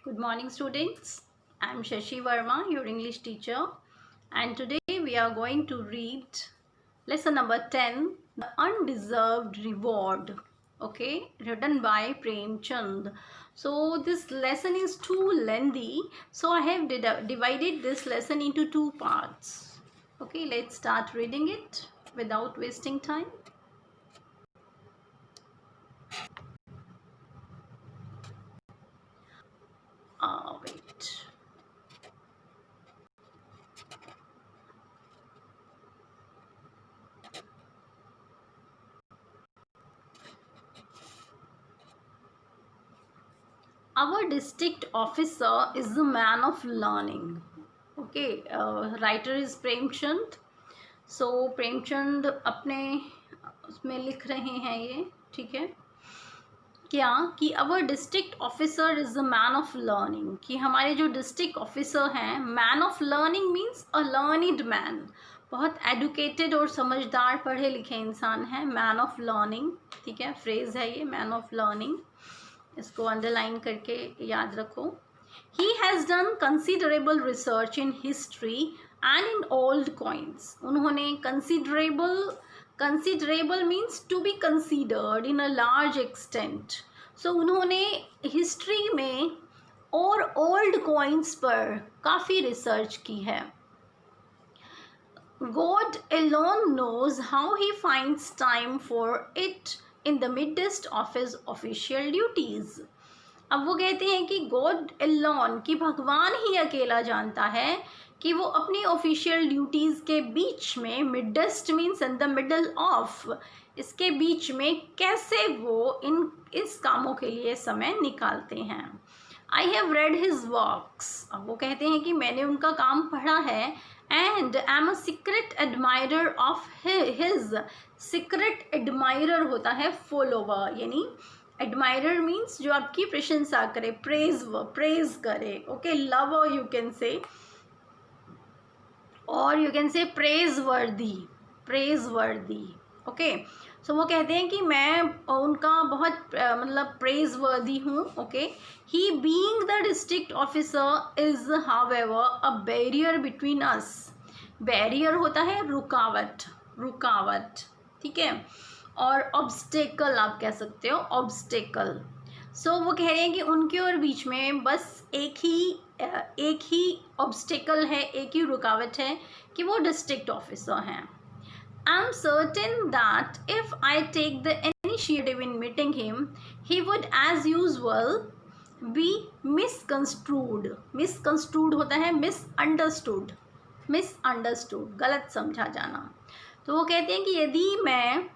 Good morning, students. I am Shashi Verma, your English teacher, and today we are going to read lesson number 10, The Undeserved Reward. Okay, written by Prem Chand. So this lesson is too lengthy, so I have divided this lesson into two parts. Okay, let's start reading it without wasting time. Wait. Our district officer is a man of learning. Okay, writer is Premchand. So Premchand अपने उसमें लिख रहे हैं ये, ठीक है क्या कि our district officer is a man of learning, कि हमारे जो डिस्ट्रिक्ट ऑफिसर हैं, man of learning means a learned man, बहुत एडुकेटेड और समझदार पढ़े लिखे इंसान हैं, मैन ऑफ लर्निंग, ठीक है, फ्रेज है ये मैन ऑफ लर्निंग, इसको अंडरलाइन करके याद रखो. He has done considerable research in history and in old coins. उन्होंने considerable means to be considered in a large extent. So उन्होंने history में और old coins पर काफ़ी research की है. God alone knows how he finds time for it in the midst of his official duties. अब वो कहते हैं कि गॉड एलोन, कि भगवान ही अकेला जानता है कि वो अपनी ऑफिशियल ड्यूटीज़ के बीच में, midst means in the middle of, इसके बीच में कैसे वो इस कामों के लिए समय निकालते हैं. I have read his works, अब वो कहते हैं कि मैंने उनका काम पढ़ा है, and I am a secret admirer of his. Secret admirer होता है फॉलोवर, यानी एडमायरर मीन्स जो आपकी प्रशंसा करे, प्रेज करे. Okay, lover you can say, और यू कैन से प्रेज वर्दी. ओके, सो वो कहते हैं कि मैं उनका बहुत मतलब प्रेज वर्दी हूँ. Okay, he being the district officer is however a barrier between us. Barrier होता है रुकावट, ठीक है, और ऑब्स्टेकल आप कह सकते हो, ऑब्स्टेकल. सो वो कह रहे हैं कि उनके और बीच में बस एक ही ऑब्स्टेकल है, एक ही रुकावट है कि वो डिस्ट्रिक्ट ऑफिसर हैं. I am certain that if I take the initiative in meeting him he would as usual be misconstrued होता है मिसअंडरस्टूड, गलत समझा जाना. तो वो कहते हैं कि यदि मैं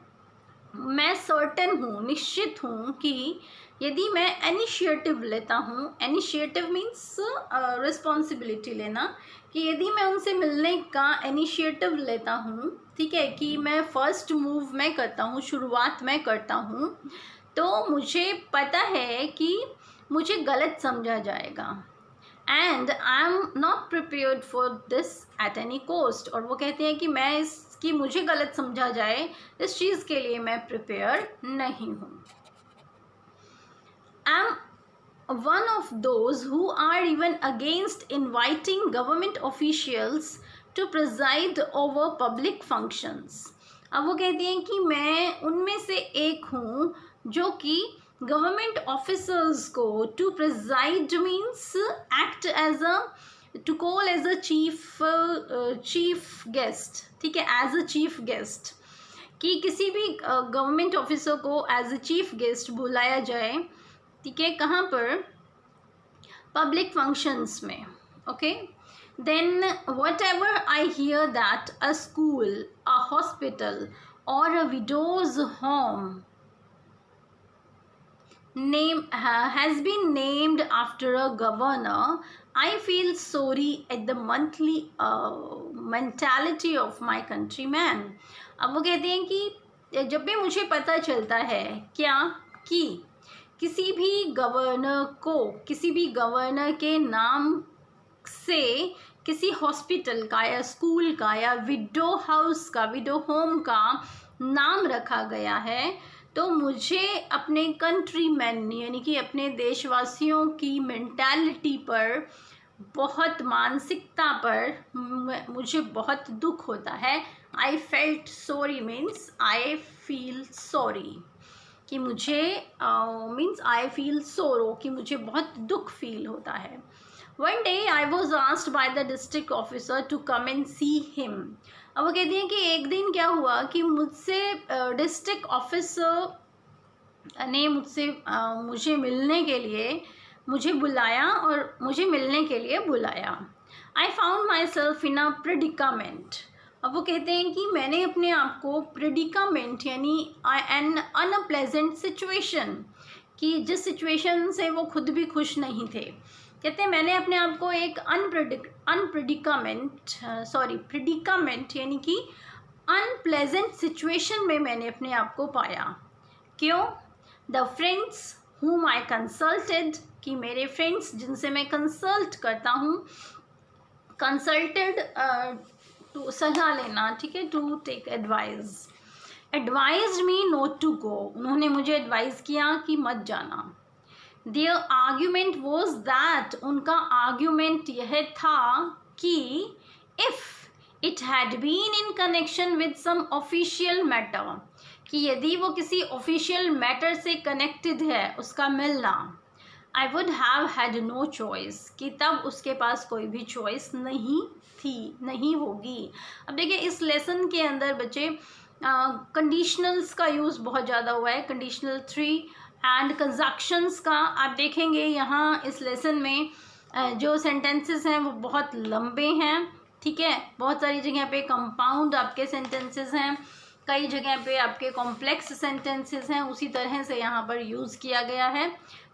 सर्टेन हूँ, निश्चित हूँ कि यदि मैं इनिशिएटिव लेता हूँ, इनिशिएटिव मीन्स रिस्पॉन्सिबिलिटी लेना, कि यदि मैं उनसे मिलने का इनिशिएटिव लेता हूँ, ठीक है, कि मैं फर्स्ट मूव मैं करता हूँ, शुरुआत मैं करता हूँ, तो मुझे पता है कि मुझे गलत समझा जाएगा. And I am not prepared for this at any cost. और वो कहते हैं कि कि मुझे गलत समझा जाए, इस चीज़ के लिए मैं प्रिपेयर नहीं हूँ. I am one of those who are even against inviting government officials to preside over public functions. अब वो कहती हैं कि मैं उनमें से एक हूँ जो कि गवर्नमेंट ऑफिसर्स को to preside means act as a, to call as a chief guest, ठीक है, एज अ चीफ गेस्ट, कि किसी भी गवर्नमेंट ऑफिसर को एज अ चीफ गेस्ट बुलाया जाए, ठीक है, कहाँ पर, पब्लिक फंक्शंस में. Okay, then whatever I hear that a school, a hospital और a widows home has been named after a governor, I feel sorry at the monthly mentality of my countrymen. अब वो कहते हैं कि जब भी मुझे पता चलता है क्या कि किसी भी गवर्नर के नाम से किसी हॉस्पिटल का या स्कूल का या विडो होम का नाम रखा गया है, तो मुझे अपने कंट्रीमैन यानी कि अपने देशवासियों की मेंटालिटी पर, बहुत मानसिकता पर मुझे बहुत दुख होता है। I felt sorry means I feel sorry, कि मुझे मीन्स आई फील सोरो, कि मुझे बहुत दुख फील होता है। One day I was asked by the district officer to come and see him. अब वो कहती हैं कि एक दिन क्या हुआ कि मुझसे डिस्ट्रिक्ट ऑफिसर ने मुझे मिलने के लिए मुझे बुलाया और मुझे मिलने के लिए बुलाया। I found my self in a predicament. अब वो कहते हैं कि मैंने अपने आप को प्रेडिकामेंट यानी एन अनप्लेजेंट सिचुएशन, कि जिस सिचुएशन से वो खुद भी खुश नहीं थे, कहते हैं मैंने अपने आप को एक प्रेडिकामेंट यानी कि अनप्लेजेंट सिचुएशन में मैंने अपने आप को पाया। क्यों? The friends whom I consulted, कि मेरे फ्रेंड्स जिनसे मैं कंसल्ट करता हूँ, कंसल्टेड टू सलाह लेना, ठीक है, to take advice, advised me not to go, उन्होंने मुझे एडवाइस किया कि मत जाना। देयर आर्ग्यूमेंट वॉज दैट, उनका आर्ग्यूमेंट यह था कि if it had been in connection with some official matter, कि यदि वो किसी ऑफिशियल मैटर से कनेक्टेड है उसका मिलना, I would have had no choice, कि तब उसके पास कोई भी चॉइस नहीं होगी। अब देखिए इस लेसन के अंदर बच्चे कंडीशनल्स का यूज़ बहुत ज़्यादा हुआ है, कंडीशनल 3 एंड कंजक्शंस का आप देखेंगे यहाँ इस लेसन में जो सेंटेंसेस हैं वो बहुत लंबे हैं, ठीक है, बहुत सारी जगह पे कंपाउंड आपके सेंटेंसेस हैं, कई जगह पे आपके कॉम्प्लेक्स सेंटेंसेस हैं, उसी तरह से यहाँ पर यूज़ किया गया है।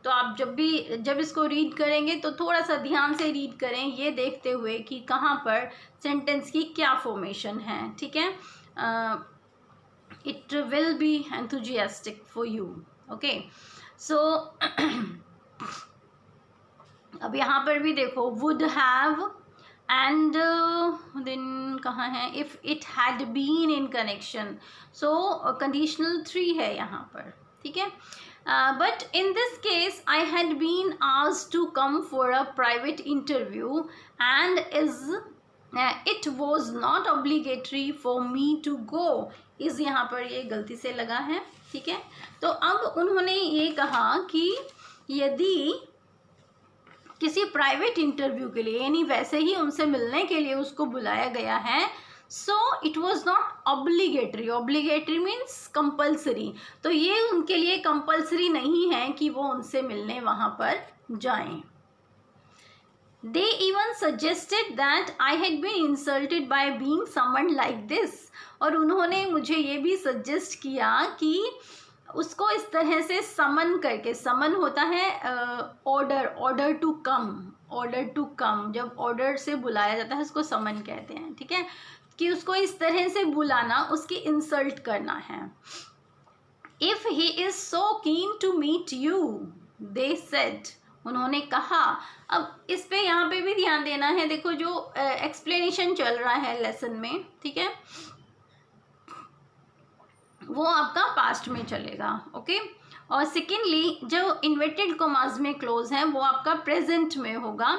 तो आप जब इसको रीड करेंगे तो थोड़ा सा ध्यान से रीड करें, ये देखते हुए कि कहाँ पर सेंटेंस की क्या फॉर्मेशन है, ठीक है। It will be enthusiastic for you, okay. So अब यहाँ पर भी देखो वुड हैव एंड देन कहाँ है, if it had been in connection, so conditional 3 है यहाँ पर, ठीक है। But in this case I had been asked to come for a private interview and it was not obligatory for me to go, इस यहाँ पर ये गलती से लगा है, ठीक है। तो अब उन्होंने ये कहा कि यदि किसी प्राइवेट इंटरव्यू के लिए यानी वैसे ही उनसे मिलने के लिए उसको बुलाया गया है, so it was not obligatory, obligatory means compulsory, तो ये उनके लिए कंपल्सरी नहीं है कि वो उनसे मिलने वहाँ पर जाएं। They even suggested that I had been insulted by being summoned like this, और उन्होंने मुझे ये भी सजेस्ट किया कि उसको इस तरह से समन करके, समन होता है ऑर्डर टू कम, जब ऑर्डर से बुलाया जाता है उसको समन कहते हैं, ठीक है, कि उसको इस तरह से बुलाना, उसकी इंसल्ट करना है। If he is so keen to meet you, they said, उन्होंने कहा। अब इस पे यहाँ पे भी ध्यान देना है, देखो जो एक्सप्लेनेशन चल रहा है लेसन में, ठीक है, वो आपका पास्ट में चलेगा, ओके। और सेकेंडली जो इन्वर्टेड कॉमास में क्लोज है वो आपका प्रेजेंट में होगा,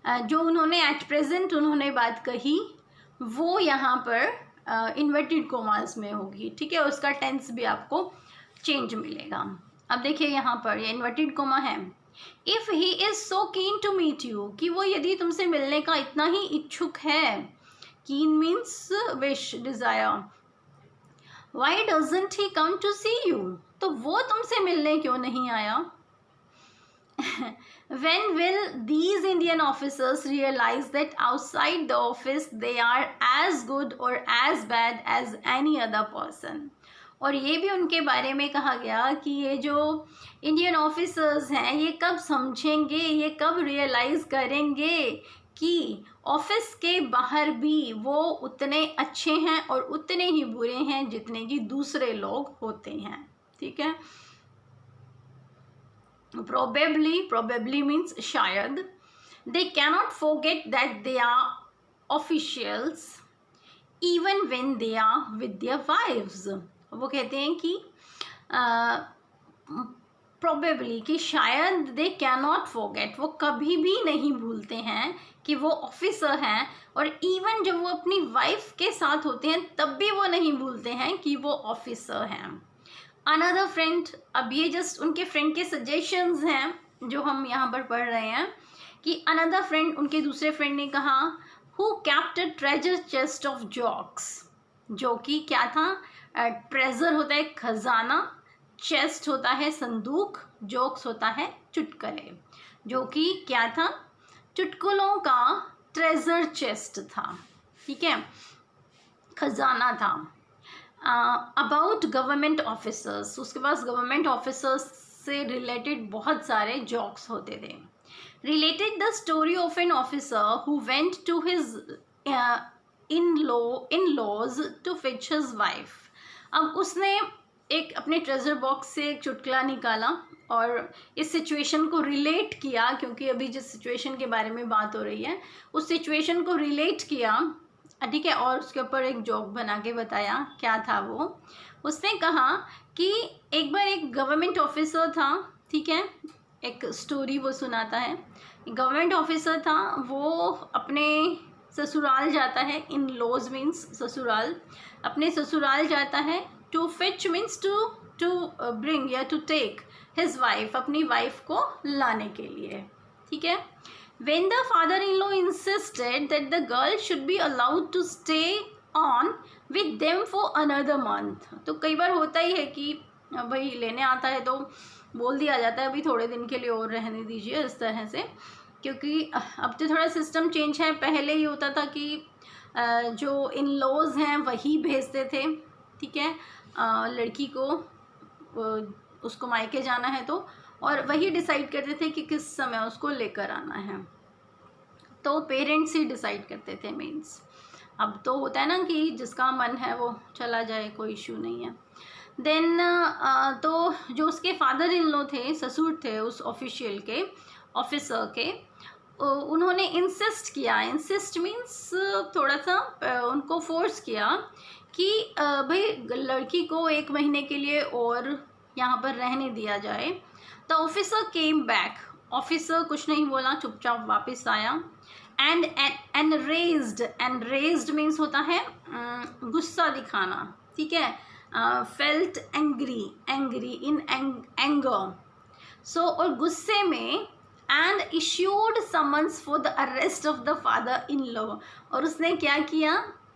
जो उन्होंने एट प्रेजेंट उन्होंने बात कही वो यहाँ पर इन्वर्टेड कॉमास में होगी, ठीक है, उसका टेंस भी आपको चेंज मिलेगा। अब देखिए यहाँ पर ये इन्वर्टेड कॉमा है, if he is so keen to meet you, कि वो यदि तुमसे मिलने का इतना ही इच्छुक है, keen means wish, desire, why doesn't he come to see you, तो वो तुमसे मिलने क्यों नहीं आया। When will these Indian officers realize that outside the office they are as good or as bad as any other person? और ये भी उनके बारे में कहा गया कि ये जो इंडियन ऑफिसर्स हैं ये कब समझेंगे, ये कब रियलाइज़ करेंगे कि ऑफिस के बाहर भी वो उतने अच्छे हैं और उतने ही बुरे हैं जितने कि दूसरे लोग होते हैं, ठीक है। probably means शायद, they cannot forget that they are officials even when they are with their wives। वो कहते हैं कि प्रोबेबली कि शायद दे कैन नॉट फॉरगेट, वो कभी भी नहीं भूलते हैं कि वो ऑफिसर हैं, और इवन जब वो अपनी वाइफ के साथ होते हैं तब भी वो नहीं भूलते हैं कि वो ऑफिसर हैं। अनदर फ्रेंड, अब ये जस्ट उनके फ्रेंड के सजेशंस हैं जो हम यहाँ पर पढ़ रहे हैं कि अनदर फ्रेंड, उनके दूसरे फ्रेंड ने कहा, who kept a treasure chest of jokes, जो कि क्या था, ट्रेजर होता है खजाना, चेस्ट होता है संदूक, जोक्स होता है चुटकुले, जो कि क्या था, चुटकुलों का ट्रेजर चेस्ट था, ठीक है, खजाना था। अबाउट गवर्नमेंट ऑफिसर्स, उसके पास गवर्नमेंट ऑफिसर्स से रिलेटेड बहुत सारे जोक्स होते थे। Related the story of an officer who went to his in-laws to fetch his wife. अब उसने एक अपने ट्रेजर बॉक्स से एक चुटकुला निकाला और इस सिचुएशन को रिलेट किया, क्योंकि अभी जिस सिचुएशन के बारे में बात हो रही है उस सिचुएशन को रिलेट किया, ठीक है, और उसके ऊपर एक जोक बना के बताया। क्या था वो, उसने कहा कि एक बार एक गवर्नमेंट ऑफिसर था, ठीक है, एक स्टोरी वो सुनाता है। गवर्नमेंट ऑफिसर था, वो अपने ससुराल जाता है, इन लॉज मीन्स ससुराल, अपने ससुराल जाता है, to fetch means to bring या टू टेक हिज वाइफ, अपनी वाइफ को लाने के लिए, ठीक है। When the father-in-law insisted that the girl should be allowed to stay on with them for another month, तो कई बार होता ही है कि भाई लेने आता है तो बोल दिया जाता है अभी थोड़े दिन के लिए और रहने दीजिए, इस तरह से, क्योंकि अब तो थोड़ा सिस्टम चेंज है। पहले ही होता था कि जो इन लॉज हैं वही भेजते थे, ठीक है, लड़की को, उसको मायके जाना है तो, और वही डिसाइड करते थे कि किस समय उसको लेकर आना है, तो पेरेंट्स ही डिसाइड करते थे मीन्स। अब तो होता है ना कि जिसका मन है वो चला जाए, कोई इशू नहीं है। देन तो जो उसके फादर इन लॉ थे, ससुर थे उस ऑफिशियल के, ऑफिसर के, उन्होंने इंसिस्ट किया, इंसिस्ट मीन्स थोड़ा सा उनको फोर्स किया कि भाई लड़की को 1 महीने के लिए और यहाँ पर रहने दिया जाए। The officer came back, officer कुछ नहीं बोला, चुपचाप वापस आया। एंड एनरेज्ड मीन्स होता है गुस्सा दिखाना, ठीक है, फेल्ट एंग्री इन एंगर, सो, और गुस्से में, and issued summons for the arrest of the father in law, और उसने क्या किया,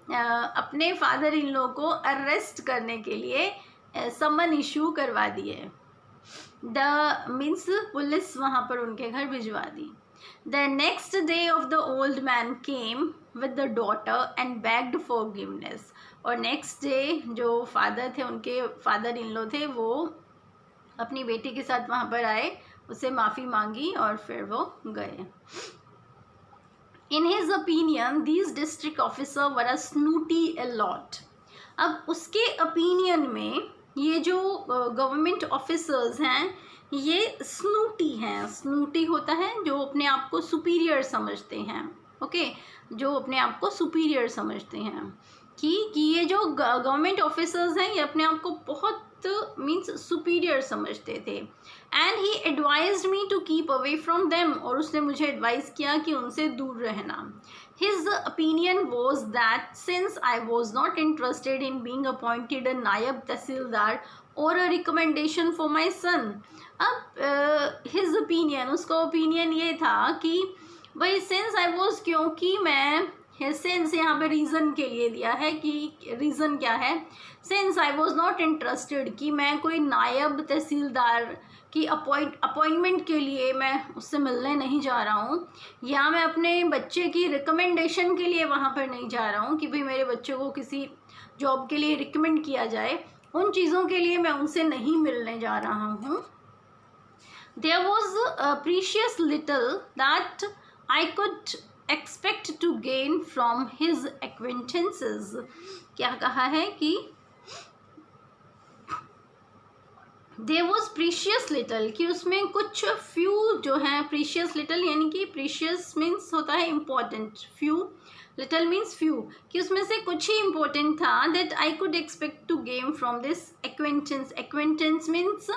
अपने फादर इन लॉ को अरेस्ट करने के लिए समन इशू करवा दिए। द मीन्स पुलिस वहाँ पर उनके घर भिजवा दी। The next day of the old man came with the daughter and begged forgiveness, और नेक्स्ट डे जो फादर थे, उनके फादर इन लॉ थे, वो अपनी बेटी के साथ वहाँ पर आए, उससे माफ़ी मांगी और फिर वो गए। In his opinion these district officer were a snooty a lot. अब उसके ओपिनियन में ये जो गवर्नमेंट ऑफिसर्स हैं ये स्नूटी हैं। स्नूटी होता है जो अपने आप को सुपीरियर समझते हैं, ओके, जो अपने आप को सुपीरियर समझते हैं, कि ये जो गवर्नमेंट ऑफिसर्स हैं ये अपने आप को बहुत मीन्स सुपीरियर समझते थे। And he advised me to keep away from them, और उसने मुझे एडवाइस किया कि उनसे दूर रहना। His opinion was that since I was not interested in being appointed a naib tehsildar और अ रिकमेंडेशन फॉर माई सन। अब हिज ओपिनियन, उसका ओपिनियन ये था कि भाई सिंस आई वॉज, क्योंकि मैं, सिंस यहाँ पे रीज़न के लिए दिया है कि रीज़न क्या है, since I was not interested, कि मैं कोई नायब तहसीलदार की अपॉइंटमेंट के लिए मैं उससे मिलने नहीं जा रहा हूँ, या मैं अपने बच्चे की रिकमेंडेशन के लिए वहाँ पर नहीं जा रहा हूँ कि भाई मेरे बच्चे को किसी जॉब के लिए रिकमेंड किया जाए, उन चीज़ों के लिए मैं उनसे नहीं मिलने जा रहा हूँ। There was precious little that I could expect to gain from his acquaintances. क्या कहा है कि देयर वॉज प्रीशियस लिटल, कि उसमें कुछ फ्यू जो हैं, प्रीशियस लिटल यानी कि प्रीशियस मीन्स होता है important, few little means few, कि उसमें से कुछ ही इम्पोर्टेंट था, that I could expect to gain from this acquaintance, acquaintance means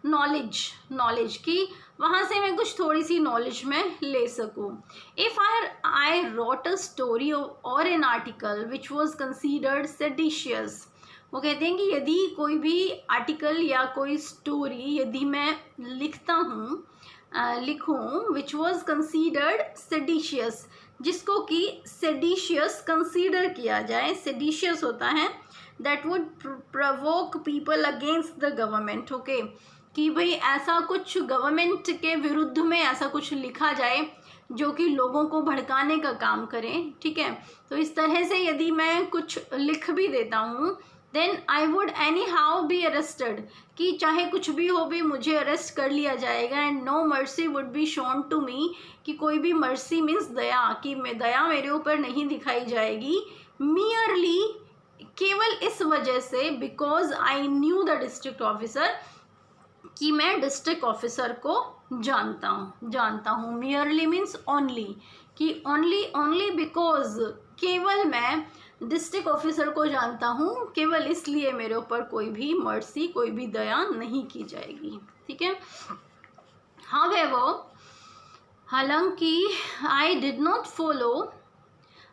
knowledge, knowledge की वहाँ से मैं कुछ थोड़ी सी नॉलेज में ले सकूँ। If I wrote a story और an article which was considered seditious, वो कहते हैं कि यदि कोई भी आर्टिकल या कोई स्टोरी यदि मैं लिखता हूँ, लिखूँ, विच वॉज कंसिडर्ड सेडिशियस, जिसको कि सेडिशियस कंसीडर किया जाए, सेडिशियस होता है that would provoke people against the government, okay, कि भाई ऐसा कुछ गवर्नमेंट के विरुद्ध में ऐसा कुछ लिखा जाए जो कि लोगों को भड़काने का काम करें, ठीक है। तो इस तरह से यदि मैं कुछ लिख भी देता हूँ, then I would anyhow be arrested, कि चाहे कुछ भी हो भी मुझे अरेस्ट कर लिया जाएगा, and no mercy would be shown to me, कि कोई भी मर्सी मीन्स दया, कि दया मेरे ऊपर नहीं दिखाई जाएगी, मियरली, केवल इस वजह से, because I knew the district officer, कि मैं डिस्ट्रिक्ट ऑफिसर को जानता हूँ, मियरली मीन्स ओनली, कि ओनली बिकॉज, केवल मैं डिस्ट्रिक्ट ऑफिसर को जानता हूँ, केवल इसलिए मेरे ऊपर कोई भी मर्सी, कोई भी दया नहीं की जाएगी, ठीक है। हाउएवर, हालांकि I did not follow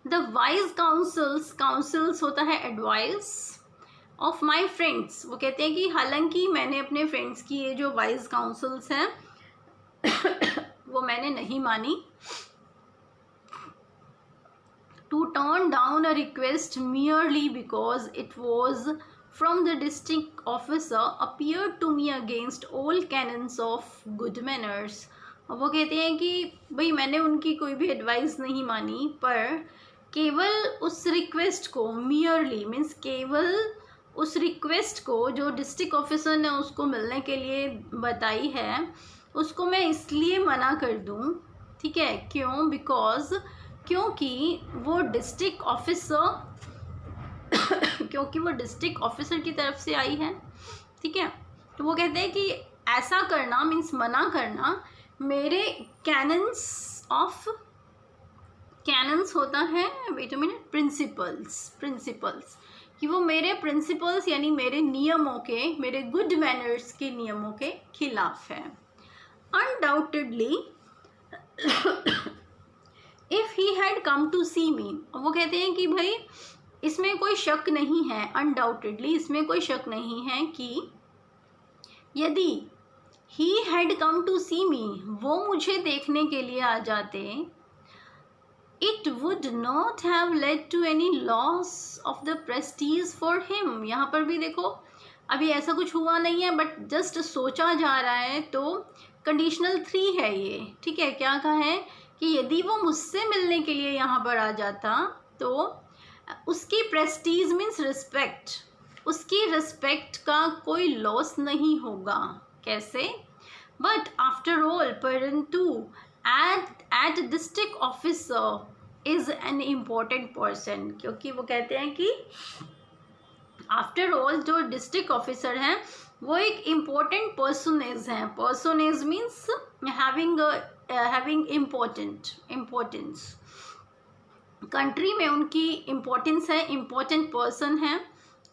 the wise councils, councils होता है एडवाइस, ऑफ माई फ्रेंड्स, वो कहते हैं कि हालांकि मैंने अपने फ्रेंड्स की ये जो वाइज काउंसल्स हैं वो मैंने नहीं मानी, to turn down a request merely because it was from the district officer appeared to me against all canons of good manners। अब वो कहते हैं कि भाई मैंने उनकी कोई भी एडवाइस नहीं मानी, पर केवल उस रिक्वेस्ट को, merely मीन्स केवल उस रिक्वेस्ट को जो डिस्ट्रिक्ट ऑफिसर ने उसको मिलने के लिए बताई है, उसको मैं इसलिए मना कर दूं, ठीक है, क्यों, बिकॉज, क्योंकि वो डिस्ट्रिक्ट ऑफिसर क्योंकि वो डिस्ट्रिक्ट ऑफिसर की तरफ से आई है, ठीक है। तो वो कहते हैं कि ऐसा करना मीन्स मना करना मेरे कैनन्स होता है, वेट अ मिनट, प्रिंसिपल्स, कि वो मेरे प्रिंसिपल्स यानी मेरे नियमों के, मेरे गुड मैनर्स के नियमों के खिलाफ है। Undoubtedly if he had come to see me, वो कहते हैं कि भाई इसमें कोई शक नहीं है, अनडाउटेडली इसमें कोई शक नहीं है कि यदि ही had come to see me, वो मुझे देखने के लिए आ जाते, it would not have led to any loss of the prestige for him. यहाँ पर भी देखो अभी ऐसा कुछ हुआ नहीं है, बट जस्ट सोचा जा रहा है, तो कंडीशनल 3 है ये, ठीक है। क्या कहा है कि यदि वो मुझसे मिलने के लिए यहाँ पर आ जाता तो उसकी प्रेस्टीज मीन्स रिस्पेक्ट, उसकी रिस्पेक्ट का कोई लॉस नहीं होगा। कैसे? बट आफ्टर ऑल, परंतु at district officer is an important person, क्योंकि वो कहते हैं कि आफ्टर ऑल जो डिस्ट्रिक्ट ऑफिसर हैं वो एक इम्पोर्टेंट पर्सनेज हैं। Personage means having importance, country में उनकी इम्पोर्टेंस है, इम्पोर्टेंट पर्सन है।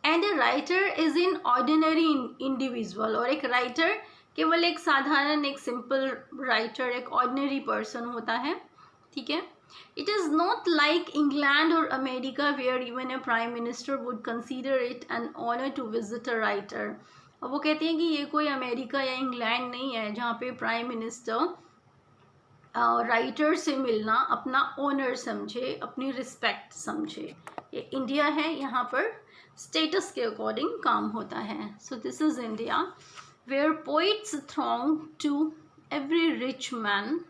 And a writer is in ordinary individual, और एक राइटर केवल एक साधारण, एक सिंपल राइटर, एक ऑर्डिनरी पर्सन होता है, ठीक है। It is not like England और America where even a prime minister would consider it an honour to visit a writer. अब वो कहते हैं कि ये कोई अमेरिका या इंग्लैंड नहीं है जहाँ पे प्राइम मिनिस्टर राइटर से मिलना अपना ऑनर समझे, अपनी रिस्पेक्ट समझे। ये इंडिया है, यहाँ पर स्टेटस के अकॉर्डिंग काम होता है। So this is India where poets throng to every rich man,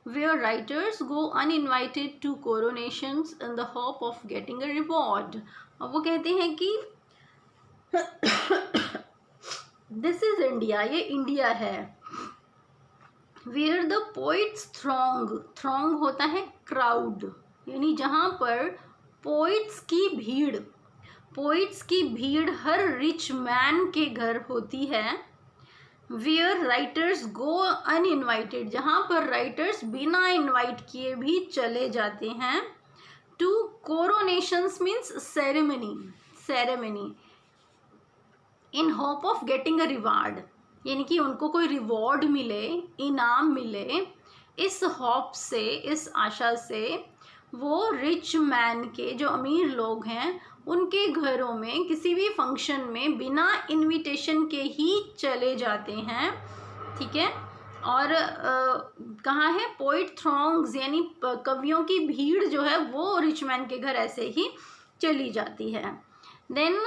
where writers go uninvited to coronations in the hope of getting a reward। अब वो कहते हैं कि दिस इज इंडिया, ये इंडिया है, वेयर द पोइट्स थ्रॉन्ग होता है crowd, यानी जहाँ पर पोइट्स की भीड़, पोइट्स की भीड़ हर रिच मैन के घर होती है। वेयर राइटर्स गो अनइनवाइटेड, जहाँ पर राइटर्स बिना इनवाइट किए भी चले जाते हैं। To coronations means ceremony in hope of getting a reward, यानी कि उनको कोई रिवॉर्ड मिले, इनाम मिले, इस होप से, इस आशा से वो रिच मैन के, जो अमीर लोग हैं, उनके घरों में किसी भी फंक्शन में बिना इनविटेशन के ही चले जाते हैं। ठीक है। और कहाँ है, पोइट थ्रॉन्ग्स, यानी कवियों की भीड़ जो है वो रिच मैन के घर ऐसे ही चली जाती है। Then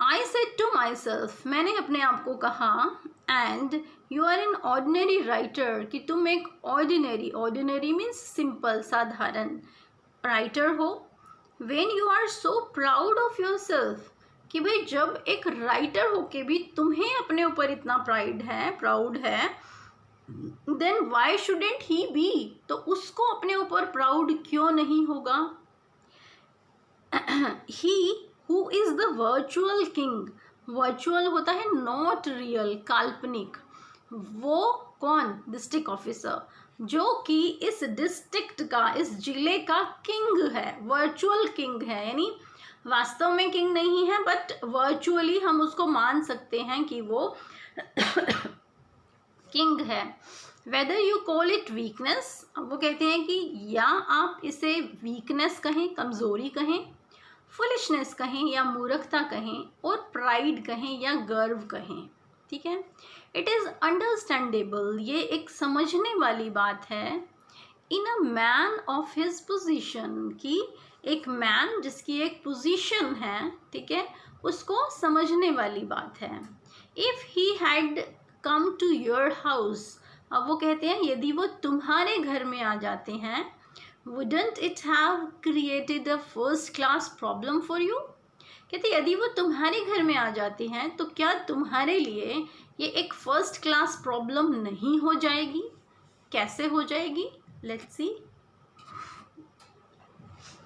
I said to myself, मैंने अपने आप को कहा, and you are an ordinary writer, कि तुम एक ऑर्डिनरी मीन्स सिंपल, साधारण राइटर हो। When you are so proud of yourself, कि भाई जब एक राइटर हो के भी तुम्हें अपने ऊपर इतना प्राउड है, then why shouldn't he be, तो उसको अपने ऊपर प्राउड क्यों नहीं होगा। He who is the virtual king, virtual होता है नॉट रियल, काल्पनिक, वो कौन, डिस्ट्रिक्ट ऑफिसर, जो कि इस डिस्ट्रिक्ट का, इस जिले का किंग है, वर्चुअल किंग है, यानी वास्तव में किंग नहीं है, बट वर्चुअली हम उसको मान सकते हैं कि वो किंग है। Whether you call it weakness, अब वो कहते हैं कि या आप इसे वीकनेस कहें, कमज़ोरी कहें, फुलिशनेस कहें या मूर्खता कहें, और प्राइड कहें या गर्व कहें। ठीक है। इट इज़ अंडरस्टैंडेबल, ये एक समझने वाली बात है, in a man of his position, कि एक मैन जिसकी एक पोजीशन है, ठीक है, उसको समझने वाली बात है। If he had come to your house, अब वो कहते हैं यदि वो तुम्हारे घर में आ जाते हैं, wouldn't it have created a first class problem for you, कहते यदि वो तुम्हारे घर में आ जाती हैं तो क्या तुम्हारे लिए ये एक फर्स्ट क्लास प्रॉब्लम नहीं हो जाएगी। कैसे हो जाएगी, let's see.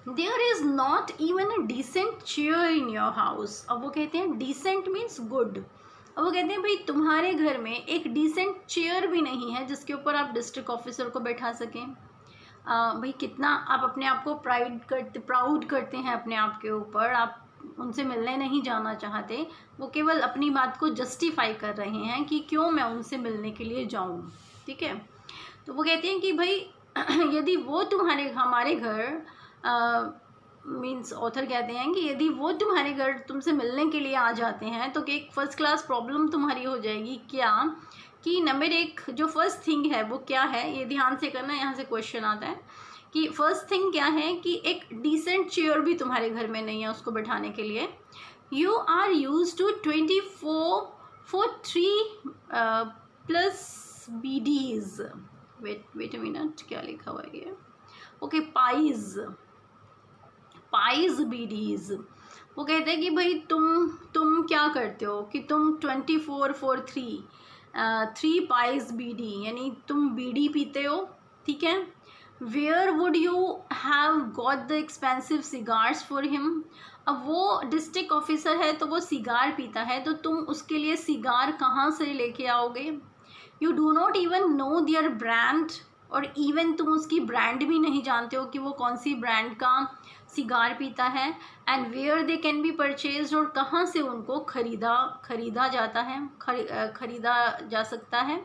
There is not even a decent chair in your house, अब वो कहते हैं डिसेंट मीन्स गुड, अब वो कहते हैं भाई तुम्हारे घर में एक डिसेंट चेयर भी नहीं है जिसके ऊपर आप डिस्ट्रिक्ट ऑफिसर को बैठा सकें। भाई कितना आप अपने आप को प्राउड करते हैं अपने आप के ऊपर, आप उनसे मिलने नहीं जाना चाहते, वो केवल अपनी बात को जस्टिफाई कर रहे हैं कि क्यों मैं उनसे मिलने के लिए जाऊं। ठीक है। तो वो कहते हैं कि भाई यदि वो हमारे घर मीन्स ऑथर कहते हैं कि यदि वो तुम्हारे घर तुमसे मिलने के लिए आ जाते हैं तो एक फर्स्ट क्लास प्रॉब्लम तुम्हारी हो जाएगी। क्या, कि नंबर एक जो फर्स्ट थिंग है वो क्या है, ये ध्यान से करना, यहाँ से क्वेश्चन आता है कि फर्स्ट थिंग क्या है कि एक डिसेंट चेयर भी तुम्हारे घर में नहीं है उसको बैठाने के लिए। You are use to 24 for 3 plus BDs, wait a minute, क्या लिखा हुआ है ये, ओके, पाइज BDs। वो कहते हैं कि भाई तुम क्या करते हो कि तुम 24 for 3 पाइज BD, यानी तुम बीडी पीते हो। ठीक है। Where would you have got the expensive cigars for him, अब वो डिस्ट्रिक्ट ऑफिसर है तो वो सिगार पीता है, तो तुम उसके लिए सिगार कहाँ से लेके आओगे। You do not even know their brand, और इवन तुम उसकी ब्रांड भी नहीं जानते हो कि वो कौन सी ब्रांड का सिगार पीता है। And where they can be purchase, और कहाँ से उनको खरीदा जाता है, खरीदा जा सकता है।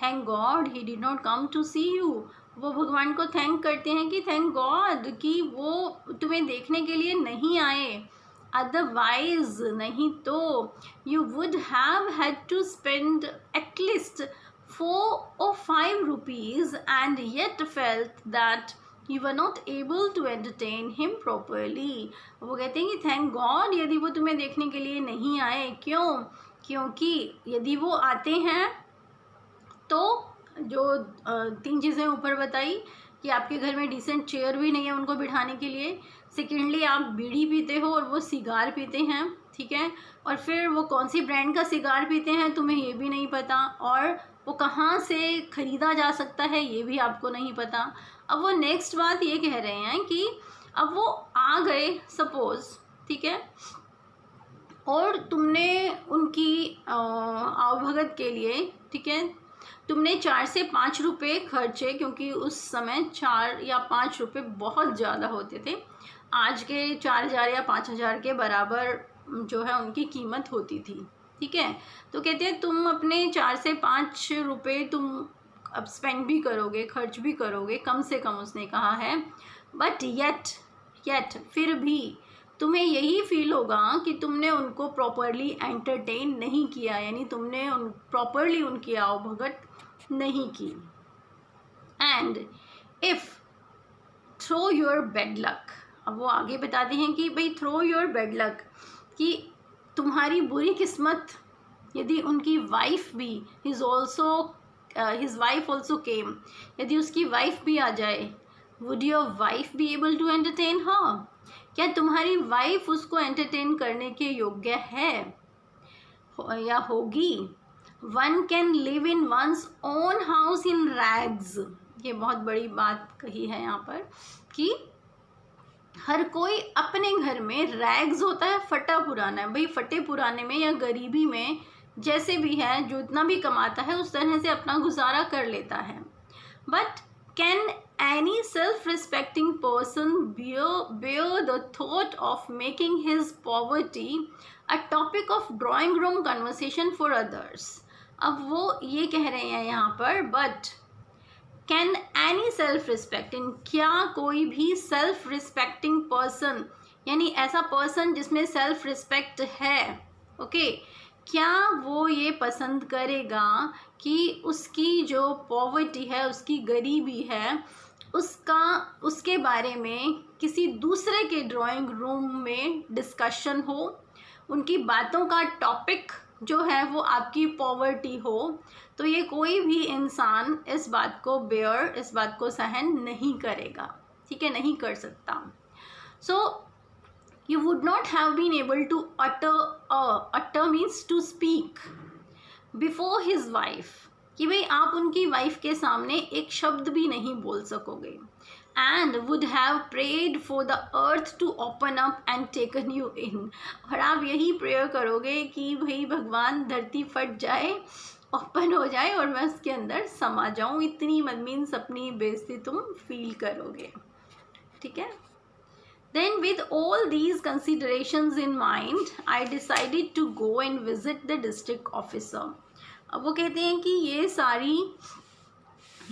Thank God he did not come to see you, वो भगवान को थैंक करते हैं कि थैंक गॉड कि वो तुम्हें देखने के लिए नहीं आए, अदरवाइज नहीं तो you would have had to spend at least 4 or 5 rupees and yet felt that you were not able to entertain him properly। वो कहते हैं कि थैंक गॉड यदि वो तुम्हें देखने के लिए नहीं आए, क्यों, क्योंकि यदि वो आते हैं तो जो 3 चीज़ें ऊपर बताई कि आपके घर में डिसेंट चेयर भी नहीं है उनको बिठाने के लिए, सेकेंडली आप बीड़ी पीते हो और वो सिगार पीते हैं। ठीक है। और फिर वो कौन सी ब्रांड का सिगार पीते हैं तुम्हें ये भी नहीं पता, और वो कहाँ से ख़रीदा जा सकता है ये भी आपको नहीं पता। अब वो नेक्स्ट बात ये कह रहे हैं कि अब वो आ गए सपोज, ठीक है, और तुमने उनकी आवभगत के लिए, ठीक है, तुमने 4 से 5 रुपये खर्चे, क्योंकि उस समय 4 या 5 रुपये बहुत ज़्यादा होते थे। आज के 4,000 या 5,000 के बराबर जो है उनकी कीमत होती थी, ठीक है। तो कहते हैं तुम अपने 4 से 5 रुपये तुम अब स्पेंड भी करोगे, खर्च भी करोगे, कम से कम उसने कहा है, बट येट फिर भी तुम्हें यही फील होगा कि तुमने उनको प्रॉपरली एंटरटेन नहीं किया, यानी तुमने प्रॉपरली उनकी आवभगत नहीं की। And if through your bad luck, अब वो आगे बताते हैं कि भाई थ्रो योर बेड लक, कि तुम्हारी बुरी किस्मत यदि उनकी वाइफ भी हिज वाइफ ऑल्सो केम, यदि उसकी वाइफ भी आ जाए, would your wife be able to entertain her, क्या तुम्हारी वाइफ उसको एंटरटेन करने के योग्य है या होगी। One can live in one's own house in rags, ये बहुत बड़ी बात कही है यहाँ पर कि हर कोई अपने घर में, रैग्स होता है फटा पुराना, भाई फटे पुराने में या गरीबी में जैसे भी है, जो इतना भी कमाता है उस तरह से अपना गुजारा कर लेता है। But can any self respecting person bear the thought of making his poverty a topic of drawing room conversation for others। अब वो ये कह रहे हैं यहाँ पर, but can any self respecting, क्या कोई भी सेल्फ रिस्पेक्टिंग पर्सन, यानी ऐसा पर्सन जिसमें सेल्फ रिस्पेक्ट है, ओके, क्या वो ये पसंद करेगा कि उसकी जो पॉवर्टी है, उसकी गरीबी है, उसके बारे में किसी दूसरे के ड्राइंग रूम में डिस्कशन हो, उनकी बातों का टॉपिक जो है वो आपकी पॉवर्टी हो, तो ये कोई भी इंसान इस बात को सहन नहीं करेगा, ठीक है, नहीं कर सकता। सो you would not have been able to utter means to speak before his wife, कि भाई आप उनकी वाइफ के सामने एक शब्द भी नहीं बोल सकोगे। and would have prayed for the earth to open up and taken you in, और आप यही प्रेयर करोगे कि भाई भगवान धरती फट जाए, ओपन हो जाए और मैं उसके अंदर समा जाऊँ, इतनी मीन्स अपनी बेइज्जती तुम फील करोगे, ठीक है। Then with all these considerations in mind, I decided to go and visit the district officer। अब वो कहते हैं कि ये सारी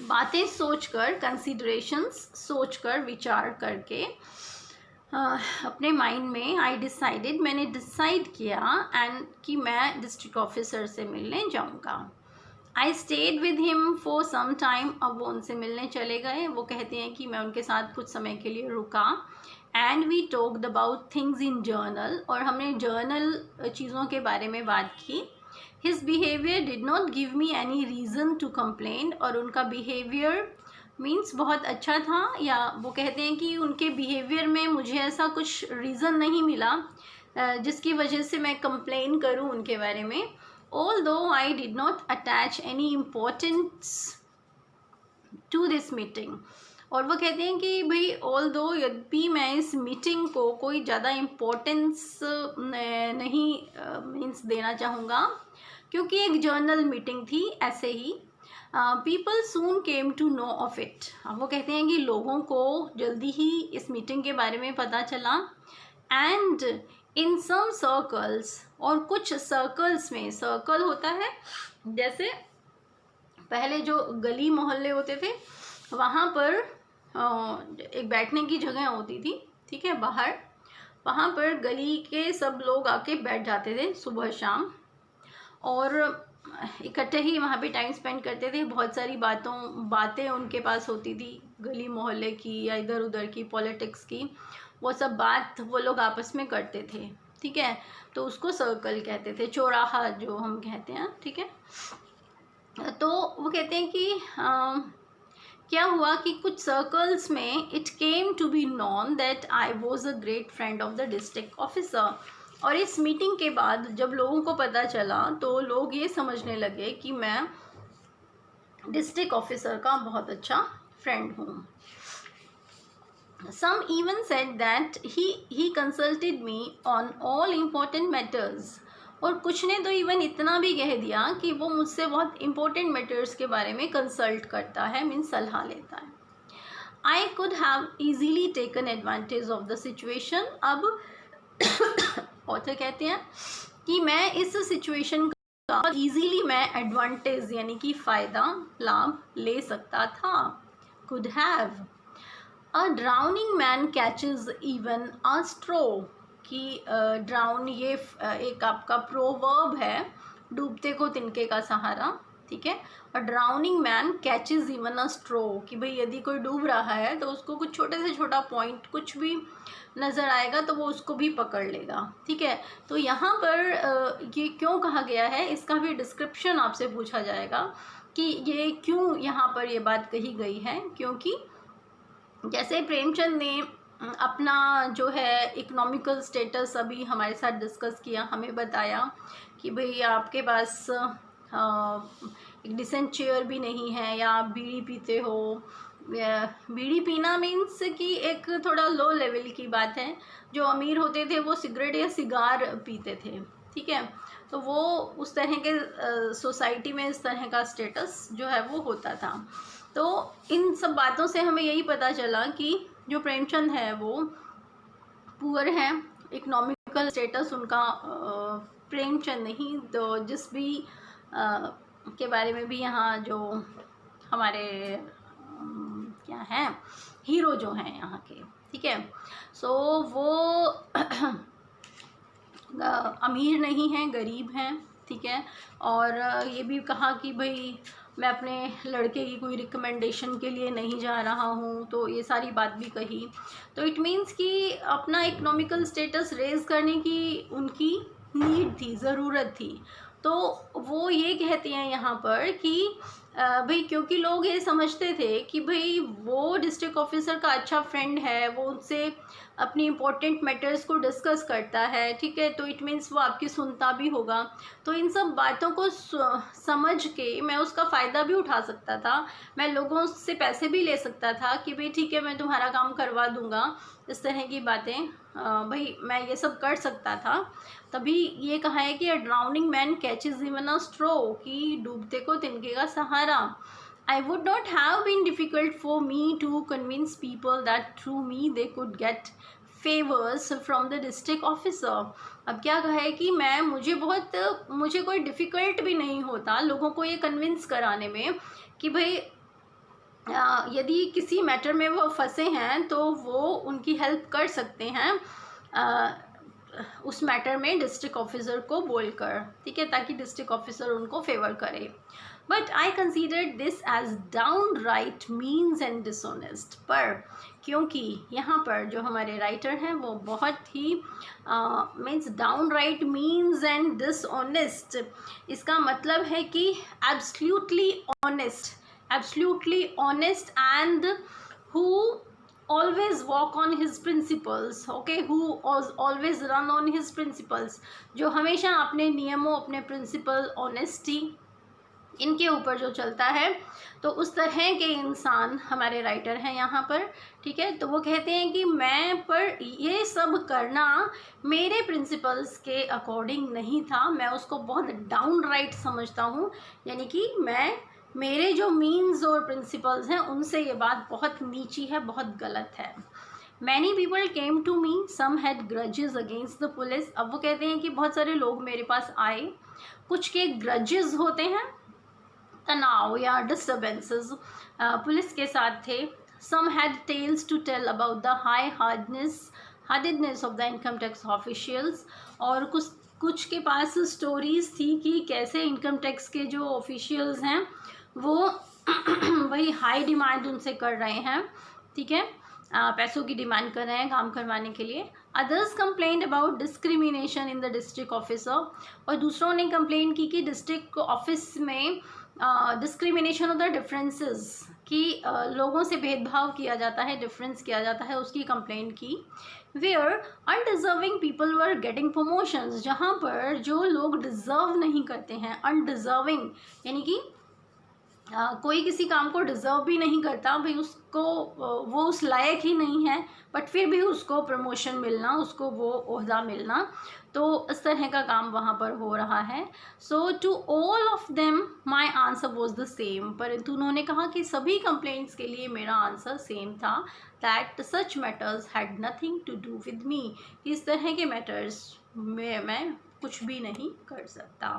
बातें सोचकर, कंसिडरेशंस सोचकर, विचार करके अपने माइंड में मैंने डिसाइड किया एंड कि मैं डिस्ट्रिक्ट ऑफिसर से मिलने जाऊंगा। I stayed with him for some time, अब वो उनसे मिलने चले गए। वो कहते हैं कि मैं उनके साथ कुछ समय के लिए रुका and we talked about things in general, और हमने जर्नल चीज़ों के बारे में बात की। His behaviour did not give me any reason to complain, और उनका बिहेवियर मीन्स बहुत अच्छा था, या वो कहते हैं कि उनके बिहेवियर में मुझे ऐसा कुछ रीज़न नहीं मिला जिसकी वजह से मैं कंप्लेन करूं उनके बारे में। Although I did not attach any importance to this meeting, और वो कहते हैं कि भाई although यद्यपि मैं इस मीटिंग को कोई ज़्यादा इम्पोर्टेंस नहीं मीन्स देना चाहूँगा, क्योंकि एक जर्नल मीटिंग थी ऐसे ही। People soon came to know of it, वो कहते हैं कि लोगों को जल्दी ही इस मीटिंग के बारे में पता चला। एंड इन सम सर्कल्स, और कुछ सर्कल्स में, सर्कल होता है जैसे पहले जो गली मोहल्ले होते थे वहाँ पर एक बैठने की जगह होती थी, ठीक है, बाहर, वहाँ पर गली के सब लोग आके बैठ जाते थे सुबह शाम, और इकट्ठे ही वहाँ पे टाइम स्पेंड करते थे। बहुत सारी बातें उनके पास होती थी गली मोहल्ले की या इधर उधर की, पॉलिटिक्स की, वो सब बात वो लोग आपस में करते थे, ठीक है। तो उसको सर्कल कहते थे, चौराहा जो हम कहते हैं, ठीक है। तो वो कहते हैं कि क्या हुआ कि कुछ सर्कल्स में it came to be known that I was a great friend of the district officer, और इस मीटिंग के बाद जब लोगों को पता चला तो लोग ये समझने लगे कि मैं डिस्ट्रिक्ट ऑफिसर का बहुत अच्छा फ्रेंड हूँ। Some even said that he consulted me on all important matters. और कुछ ने तो इवन इतना भी कह दिया कि वो मुझसे बहुत इम्पोर्टेंट मैटर्स के बारे में कंसल्ट करता है, मीन्स सलाह लेता है. I could have easily taken advantage of the situation. अब ऑथर कहते हैं कि मैं इस सिचुएशन का ईजीली मैं एडवांटेज यानी कि फ़ायदा लाभ ले सकता था. Could have. A drowning man catches even a straw. कि ड्राउन ये एक आपका प्रोवर्ब है, डूबते को तिनके का सहारा. ठीक है. A drowning man catches even a straw, कि भाई यदि कोई डूब रहा है तो उसको कुछ छोटे से छोटा पॉइंट कुछ भी नज़र आएगा तो वो उसको भी पकड़ लेगा. ठीक है. तो यहाँ पर ये क्यों कहा गया है, इसका भी डिस्क्रिप्शन आपसे पूछा जाएगा कि ये क्यों यहाँ पर ये बात कही गई है. क्योंकि जैसे प्रेमचंद ने अपना जो है इकोनॉमिकल स्टेटस अभी हमारे साथ डिस्कस किया, हमें बताया कि भाई आपके पास एक डिसेंट चेयर भी नहीं है, या आप बीड़ी पीते हो. बीड़ी पीना मीन्स कि एक थोड़ा लो लेवल की बात है. जो अमीर होते थे वो सिगरेट या सिगार पीते थे. ठीक है. तो वो उस तरह के सोसाइटी में इस तरह का स्टेटस जो है वो होता था. तो इन सब बातों से हमें यही पता चला कि जो प्रेमचंद है वो पुअर है, इकोनॉमिकल स्टेटस उनका प्रेमचंद नहीं, तो जिस भी के बारे में भी यहाँ जो हमारे क्या हैं हीरो जो हैं यहाँ के. ठीक है. सो वो अमीर नहीं हैं, गरीब हैं. ठीक है. और ये भी कहा कि भाई मैं अपने लड़के की कोई रिकमेंडेशन के लिए नहीं जा रहा हूँ, तो ये सारी बात भी कही. तो इट मीन्स कि अपना इकोनॉमिकल स्टेटस रेज़ करने की उनकी नीड थी, ज़रूरत थी. तो वो ये कहते हैं यहाँ पर कि भाई क्योंकि लोग ये समझते थे कि भाई वो डिस्ट्रिक्ट ऑफिसर का अच्छा फ्रेंड है, वो उनसे अपनी इम्पोर्टेंट मैटर्स को डिस्कस करता है. ठीक है. तो इट मीन्स वो आपकी सुनता भी होगा. तो इन सब बातों को समझ के मैं उसका फ़ायदा भी उठा सकता था, मैं लोगों से पैसे भी ले सकता था कि भाई ठीक है मैं तुम्हारा काम करवा दूँगा, इस तरह की बातें भाई मैं ये सब कर सकता था. तभी ये कहा है कि a drowning man catches even a straw, कि डूबते को तिनके का सहारा. I would not have been difficult for me to convince people that through me they could get favors from the district officer. अब क्या कहा है कि मुझे कोई डिफ़िकल्ट भी नहीं होता लोगों को ये कन्विंस कराने में कि भाई यदि किसी मैटर में वो फंसे हैं तो वो उनकी हेल्प कर सकते हैं उस मैटर में डिस्ट्रिक्ट ऑफिसर को बोलकर. ठीक है. ताकि डिस्ट्रिक्ट ऑफिसर उनको फेवर करे. But I considered this as downright means and dishonest. पर क्योंकि यहाँ पर जो हमारे राइटर हैं वो बहुत ही means downright means and dishonest, इसका मतलब है कि absolutely honest and who always walk on his principles. okay, who always run on his principles, जो हमेशा अपने नियमों, अपने प्रिंसिपल, ऑनेस्टी, इनके ऊपर जो चलता है. तो उस तरह के इंसान हमारे राइटर हैं यहाँ पर. ठीक है. तो वो कहते हैं कि मैं पर ये सब करना मेरे प्रिंसिपल्स के अकॉर्डिंग नहीं था, मैं उसको बहुत डाउन राइट समझता हूँ. यानी कि मेरे जो मीन्स और प्रिंसिपल्स हैं उनसे ये बात बहुत नीची है, बहुत गलत है. Many people came to me, some had grudges against the police. अब वो कहते हैं कि बहुत सारे लोग मेरे पास आए, कुछ के ग्रजेस होते हैं, तनाव या डिस्टर्बेंसेस पुलिस के साथ थे. Some had tales to tell about the high hardheartedness of the income tax officials. और कुछ के पास स्टोरीज थी कि कैसे इनकम टैक्स के जो ऑफिशियल्स हैं वो वही हाई डिमांड उनसे कर रहे हैं. ठीक है. पैसों की डिमांड कर रहे हैं काम करवाने के लिए. Others complaint about discrimination in the district officer. और दूसरों ने कंप्लेंट की कि डिस्ट्रिक्ट ऑफिस में डिस्क्रिमिनेशन होता है, डिफरेंसेस, कि लोगों से भेदभाव किया जाता है, डिफरेंस किया जाता है, उसकी कंप्लेंट की. Where undeserving people were getting promotions, जहाँ पर जो लोग डिज़र्व नहीं करते हैं, अनडिजर्विंग यानी कि कोई किसी काम को डिज़र्व भी नहीं करता भाई, उसको वो उस लायक ही नहीं है, बट फिर भी उसको प्रमोशन मिलना, उसको वो ओहदा मिलना, तो इस तरह का काम वहाँ पर हो रहा है. So to all of them my answer was the same. परंतु उन्होंने कहा कि सभी कंप्लेंट्स के लिए मेरा आंसर सेम था, that such matters had nothing to do with me. इस तरह के मैटर्स में मैं कुछ भी नहीं कर सकता.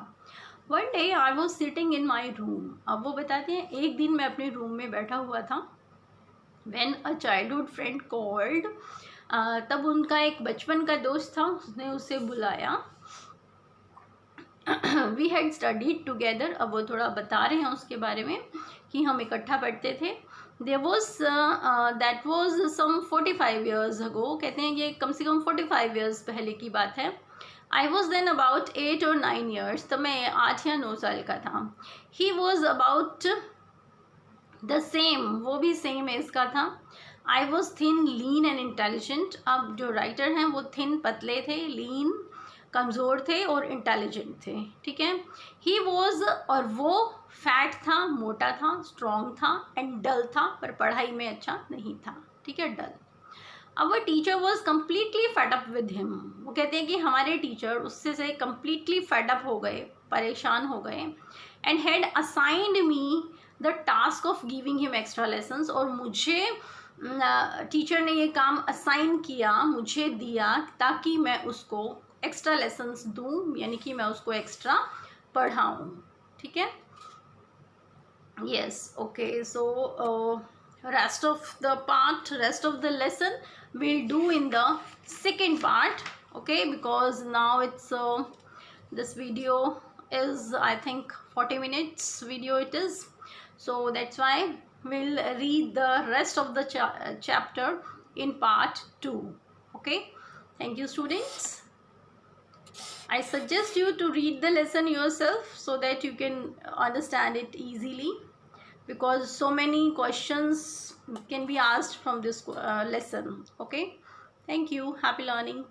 One day I was sitting in my room. अब वो बताते हैं एक दिन मैं अपने रूम में बैठा हुआ था. When a childhood friend called, तब उनका एक बचपन का दोस्त था, उसने उसे बुलाया. We had studied together. अब वो थोड़ा बता रहे हैं उसके बारे में कि हम इकट्ठा पढ़ते थे. There was that was some 45 years ago. कहते हैं ये कम से कम 45 ईयर्स पहले की बात है. आई वॉज देन अबाउट 8 और 9 ईयर्स. तो मैं 8 या 9 साल का था. He was about the same, वो भी सेम एज का था. I was thin, lean and intelligent. अब जो राइटर हैं वो थिन पतले थे, लीन कमज़ोर थे और इंटेलिजेंट थे. ठीक है. ही वॉज, और वो फैट था, मोटा था, स्ट्रॉन्ग था, एंड डल था, पर पढ़ाई में अच्छा नहीं था. ठीक है, dull. Our teacher was completely fed up with him. वो कहते हैं कि हमारे टीचर उससे से कम्प्लीटली फेड अप हो गए, परेशान हो गए. And had assigned me the task of giving him extra lessons. और मुझे टीचर ने ये काम असाइन किया, मुझे दिया, ताकि मैं उसको एक्स्ट्रा लेसन्स दूँ, यानी कि मैं उसको एक्स्ट्रा पढ़ाऊँ. ठीक है. yes, okay, so rest of the lesson we'll do in the second part. Okay, because now it's this video is, I think, 40 minutes video it is, so that's why we'll read the rest of the chapter in part 2. Okay, thank you, students. I suggest you to read the lesson yourself so that you can understand it easily, because so many questions can be asked from this lesson. Okay, thank you. Happy learning.